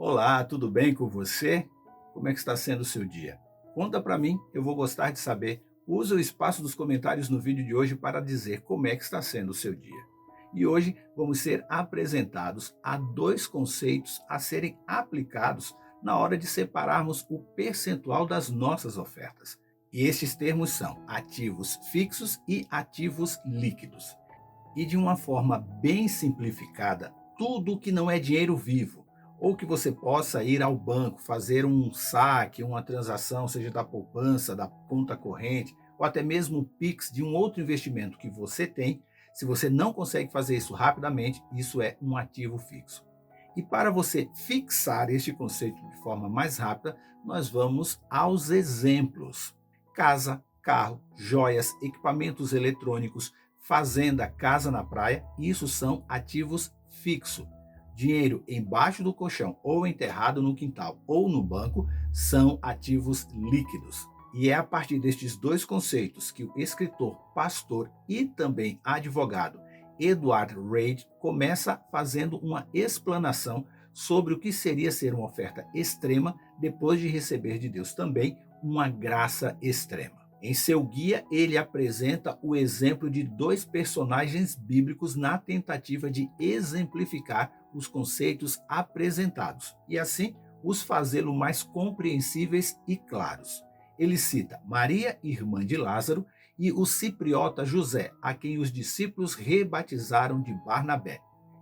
Olá, tudo bem com você? Como é que está sendo o seu dia? Conta para mim, eu vou gostar de saber. Use o espaço dos comentários no vídeo de hoje para dizer como é que está sendo o seu dia. E hoje vamos ser apresentados a dois conceitos a serem aplicados na hora de separarmos o percentual das nossas ofertas. E estes termos são ativos fixos e ativos líquidos. E de uma forma bem simplificada, tudo que não é dinheiro vivo, ou que você possa ir ao banco, fazer um saque, uma transação, seja da poupança, da conta corrente, ou até mesmo um Pix de um outro investimento que você tem, se você não consegue fazer isso rapidamente, isso é um ativo fixo. E para você fixar este conceito de forma mais rápida, nós vamos aos exemplos: casa, carro, joias, equipamentos eletrônicos, fazenda, casa na praia, isso são ativos fixos. Dinheiro embaixo do colchão ou enterrado no quintal ou no banco são ativos líquidos. E é a partir destes dois conceitos que o escritor, pastor e também advogado Edward Reid começa fazendo uma explanação sobre o que seria ser uma oferta extrema depois de receber de Deus também uma graça extrema. Em seu guia, ele apresenta o exemplo de dois personagens bíblicos na tentativa de exemplificar os conceitos apresentados e, assim, os fazê-lo mais compreensíveis e claros. Ele cita Maria, irmã de Lázaro, e o cipriota José, a quem os discípulos rebatizaram de Barnabé.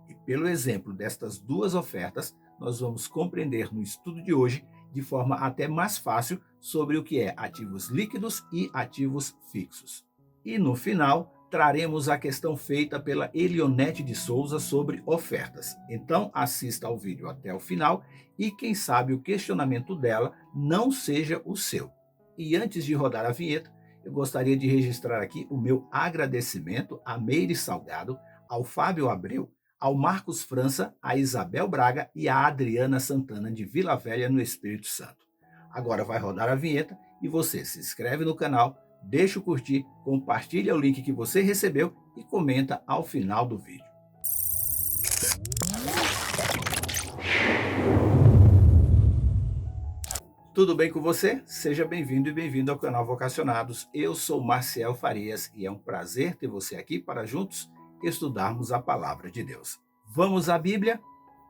E pelo exemplo destas duas ofertas, nós vamos compreender no estudo de hoje, de forma até mais fácil, sobre o que é ativos líquidos e ativos fixos. E no final, traremos a questão feita pela Elionete de Souza sobre ofertas. Então, assista ao vídeo até o final e quem sabe o questionamento dela não seja o seu. E antes de rodar a vinheta, eu gostaria de registrar aqui o meu agradecimento a Meire Salgado, ao Fábio Abreu, ao Marcos França, a Isabel Braga e a Adriana Santana de Vila Velha, no Espírito Santo. Agora vai rodar a vinheta e você se inscreve no canal, deixa o curtir, compartilha o link que você recebeu e comenta ao final do vídeo. Tudo bem com você? Seja bem-vindo e bem-vindo ao canal Vocacionados. Eu sou Marciel Farias e é um prazer ter você aqui para juntos estudarmos a palavra de Deus. Vamos à Bíblia?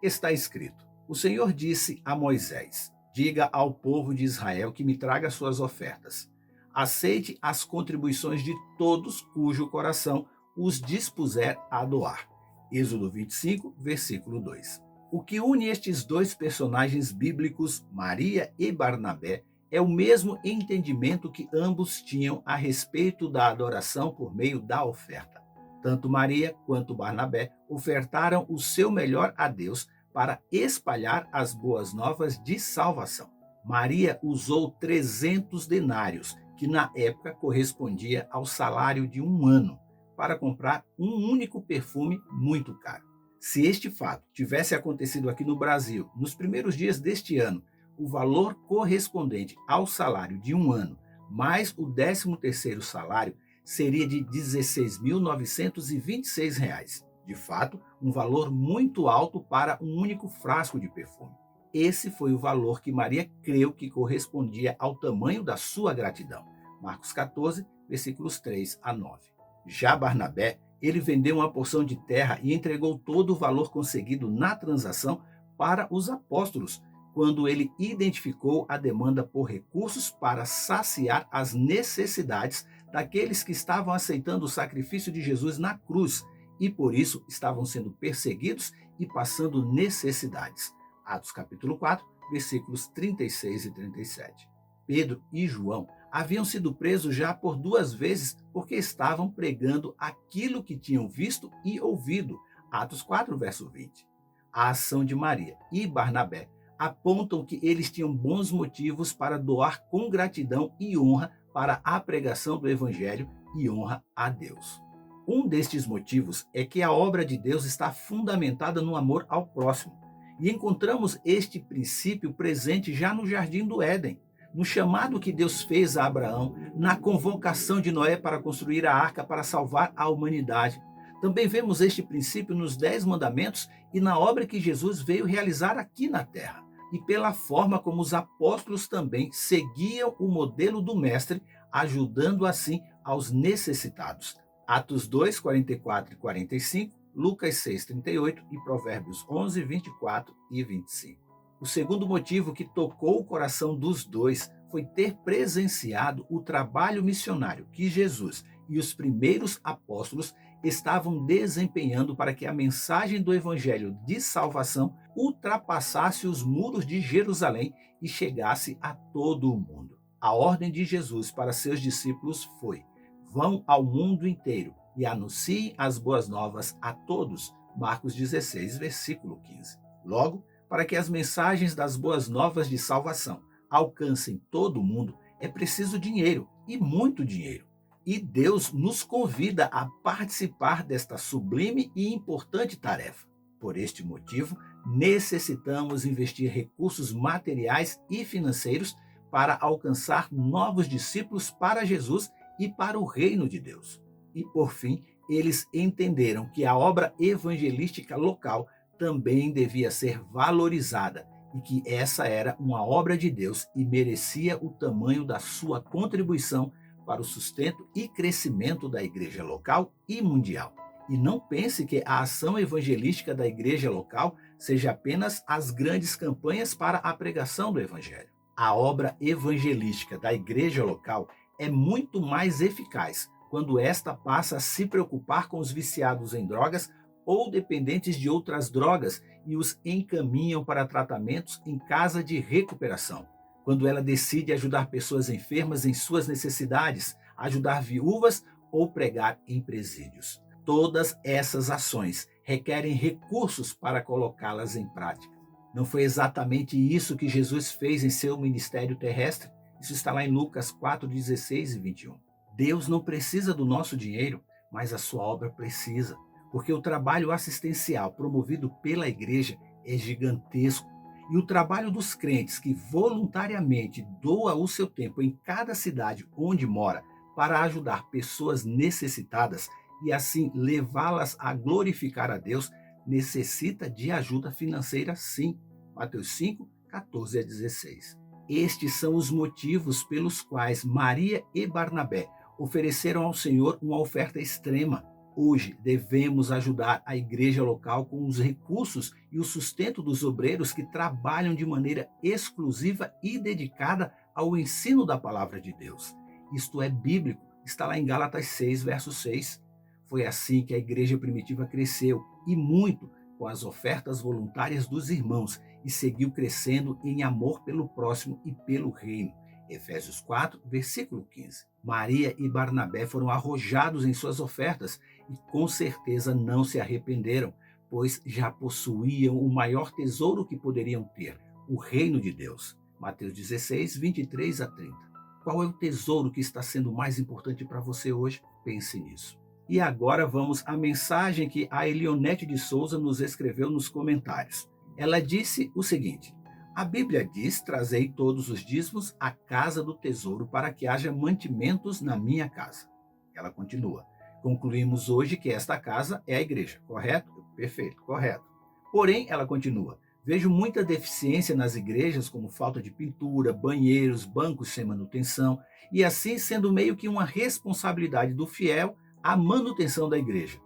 Está escrito: o Senhor disse a Moisés: diga ao povo de Israel que me traga suas ofertas. Aceite as contribuições de todos cujo coração os dispuser a doar. Êxodo 25, versículo 2. O que une estes dois personagens bíblicos, Maria e Barnabé, é o mesmo entendimento que ambos tinham a respeito da adoração por meio da oferta. Tanto Maria quanto Barnabé ofertaram o seu melhor a Deus para espalhar as boas novas de salvação. Maria usou 300 denários, que na época correspondia ao salário de um ano, para comprar um único perfume muito caro. Se este fato tivesse acontecido aqui no Brasil, nos primeiros dias deste ano, o valor correspondente ao salário de um ano, mais o 13º salário, seria de R$ 16.926. De fato, um valor muito alto para um único frasco de perfume. Esse foi o valor que Maria creu que correspondia ao tamanho da sua gratidão. Marcos 14, versículos 3 a 9. Já Barnabé, ele vendeu uma porção de terra e entregou todo o valor conseguido na transação para os apóstolos, quando ele identificou a demanda por recursos para saciar as necessidades daqueles que estavam aceitando o sacrifício de Jesus na cruz e por isso estavam sendo perseguidos e passando necessidades. Atos capítulo 4, versículos 36 e 37. Pedro e João haviam sido presos já por 2 vezes porque estavam pregando aquilo que tinham visto e ouvido. Atos 4, verso 20. A ação de Maria e Barnabé apontam que eles tinham bons motivos para doar com gratidão e honra para a pregação do Evangelho e honra a Deus. Um destes motivos é que a obra de Deus está fundamentada no amor ao próximo. E encontramos este princípio presente já no Jardim do Éden, no chamado que Deus fez a Abraão, na convocação de Noé para construir a arca para salvar a humanidade. Também vemos este princípio nos 10 mandamentos e na obra que Jesus veio realizar aqui na terra. e pela forma como os apóstolos também seguiam o modelo do Mestre, ajudando assim aos necessitados. Atos 2, 44 e 45, Lucas 6, 38 e Provérbios 11, 24 e 25. O segundo motivo que tocou o coração dos dois foi ter presenciado o trabalho missionário que Jesus e os primeiros apóstolos estavam desempenhando para que a mensagem do evangelho de salvação ultrapassasse os muros de Jerusalém e chegasse a todo o mundo. A ordem de Jesus para seus discípulos foi: vão ao mundo inteiro e anunciem as boas novas a todos. Marcos 16, versículo 15. Logo, para que as mensagens das boas novas de salvação alcancem todo o mundo, é preciso dinheiro, e muito dinheiro. E Deus nos convida a participar desta sublime e importante tarefa. Por este motivo, necessitamos investir recursos materiais e financeiros para alcançar novos discípulos para Jesus e para o reino de Deus. E, por fim, eles entenderam que a obra evangelística local também devia ser valorizada e que essa era uma obra de Deus e merecia o tamanho da sua contribuição para o sustento e crescimento da igreja local e mundial. E não pense que a ação evangelística da igreja local seja apenas as grandes campanhas para a pregação do evangelho. A obra evangelística da igreja local é muito mais eficaz quando esta passa a se preocupar com os viciados em drogas ou dependentes de outras drogas e os encaminham para tratamentos em casa de recuperação. Quando ela decide ajudar pessoas enfermas em suas necessidades, ajudar viúvas ou pregar em presídios. Todas essas ações requerem recursos para colocá-las em prática. Não foi exatamente isso que Jesus fez em seu ministério terrestre? Isso está lá em Lucas 4, 16 e 21. Deus não precisa do nosso dinheiro, mas a sua obra precisa, porque o trabalho assistencial promovido pela igreja é gigantesco. E o trabalho dos crentes que voluntariamente doa o seu tempo em cada cidade onde mora para ajudar pessoas necessitadas e assim levá-las a glorificar a Deus, necessita de ajuda financeira sim. Mateus 5, 14 a 16. Estes são os motivos pelos quais Maria e Barnabé ofereceram ao Senhor uma oferta extrema. Hoje devemos ajudar a igreja local com os recursos e o sustento dos obreiros que trabalham de maneira exclusiva e dedicada ao ensino da palavra de Deus. Isto é bíblico, está lá em Gálatas 6, verso 6. Foi assim que a igreja primitiva cresceu, e muito, com as ofertas voluntárias dos irmãos, e seguiu crescendo em amor pelo próximo e pelo reino. Efésios 4, versículo 15. Maria e Barnabé foram arrojados em suas ofertas e com certeza não se arrependeram, pois já possuíam o maior tesouro que poderiam ter, o reino de Deus. Mateus 16, 23 a 30. Qual é o tesouro que está sendo mais importante para você hoje? Pense nisso. E agora vamos à mensagem que a Elionete de Souza nos escreveu nos comentários. Ela disse o seguinte: a Bíblia diz: trazei todos os dízimos à casa do tesouro para que haja mantimentos na minha casa. Ela continua: concluímos hoje que esta casa é a igreja, correto? Perfeito, correto. Porém, ela continua: vejo muita deficiência nas igrejas, como falta de pintura, banheiros, bancos sem manutenção, e assim sendo meio que uma responsabilidade do fiel a manutenção da igreja.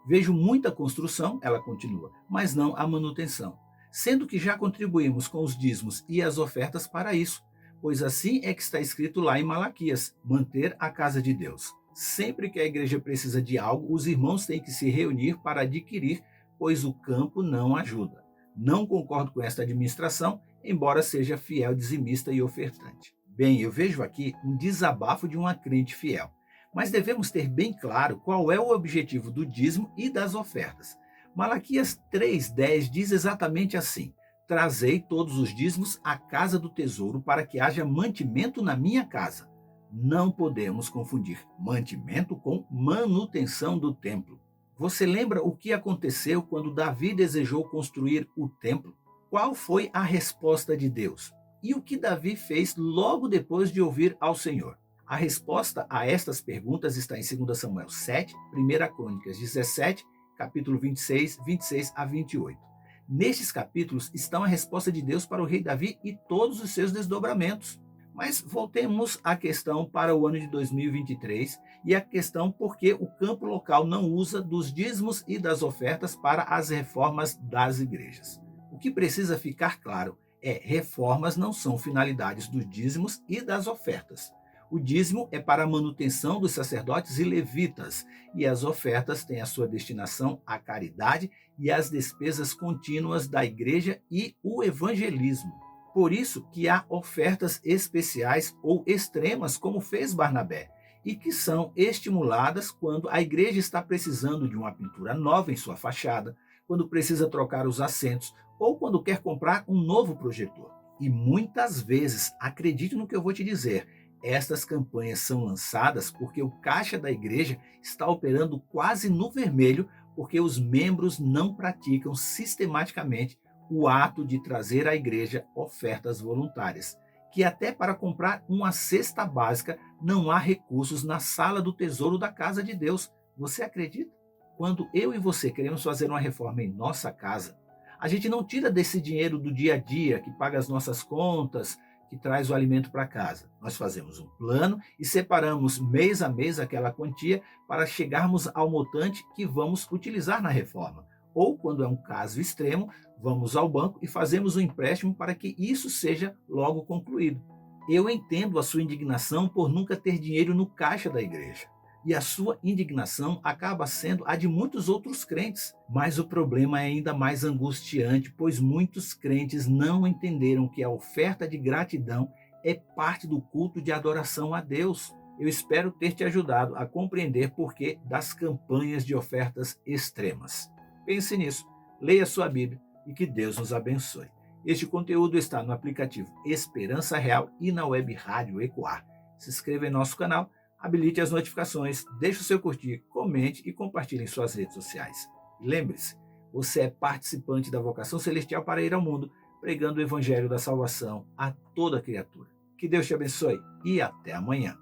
Vejo muita construção, ela continua, mas não a manutenção, sendo que já contribuímos com os dízimos e as ofertas para isso, pois assim é que está escrito lá em Malaquias: manter a casa de Deus. Sempre que a igreja precisa de algo, os irmãos têm que se reunir para adquirir, pois o campo não ajuda. Não concordo com esta administração, embora seja fiel dizimista e ofertante. Bem, eu vejo aqui um desabafo de uma crente fiel. Mas devemos ter bem claro qual é o objetivo do dízimo e das ofertas. Malaquias 3,10 diz exatamente assim: trazei todos os dízimos à casa do tesouro para que haja mantimento na minha casa. Não podemos confundir mantimento com manutenção do templo. Você lembra o que aconteceu quando Davi desejou construir o templo? Qual foi a resposta de Deus? E o que Davi fez logo depois de ouvir ao Senhor? A resposta a estas perguntas está em 2 Samuel 7, 1 Crônicas 17, capítulo 26, 26 a 28. Nestes capítulos estão a resposta de Deus para o rei Davi e todos os seus desdobramentos. Mas voltemos à questão para o ano de 2023 e a questão por que o campo local não usa dos dízimos e das ofertas para as reformas das igrejas. O que precisa ficar claro é: reformas não são finalidades dos dízimos e das ofertas. O dízimo é para a manutenção dos sacerdotes e levitas, e as ofertas têm a sua destinação à caridade e às despesas contínuas da igreja e o evangelismo. Por isso que há ofertas especiais ou extremas, como fez Barnabé, e que são estimuladas quando a igreja está precisando de uma pintura nova em sua fachada, quando precisa trocar os assentos ou quando quer comprar um novo projetor. E muitas vezes, acredite no que eu vou te dizer, estas campanhas são lançadas porque o caixa da igreja está operando quase no vermelho, porque os membros não praticam sistematicamente o ato de trazer à igreja ofertas voluntárias, que até para comprar uma cesta básica não há recursos na sala do tesouro da casa de Deus. Você acredita? Quando eu e você queremos fazer uma reforma em nossa casa, a gente não tira desse dinheiro do dia a dia que paga as nossas contas, que traz o alimento para casa. Nós fazemos um plano e separamos mês a mês aquela quantia para chegarmos ao montante que vamos utilizar na reforma. Ou, quando é um caso extremo, vamos ao banco e fazemos um empréstimo para que isso seja logo concluído. Eu entendo a sua indignação por nunca ter dinheiro no caixa da igreja. E a sua indignação acaba sendo a de muitos outros crentes. Mas o problema é ainda mais angustiante, pois muitos crentes não entenderam que a oferta de gratidão é parte do culto de adoração a Deus. Eu espero ter te ajudado a compreender por que das campanhas de ofertas extremas. Pense nisso, leia sua Bíblia e que Deus nos abençoe. Este conteúdo está no aplicativo Esperança Real e na web Rádio Ecoar. Se inscreva em nosso canal, habilite as notificações, deixe o seu curtir, comente e compartilhe em suas redes sociais. E lembre-se, você é participante da vocação celestial para ir ao mundo, pregando o evangelho da salvação a toda criatura. Que Deus te abençoe e até amanhã.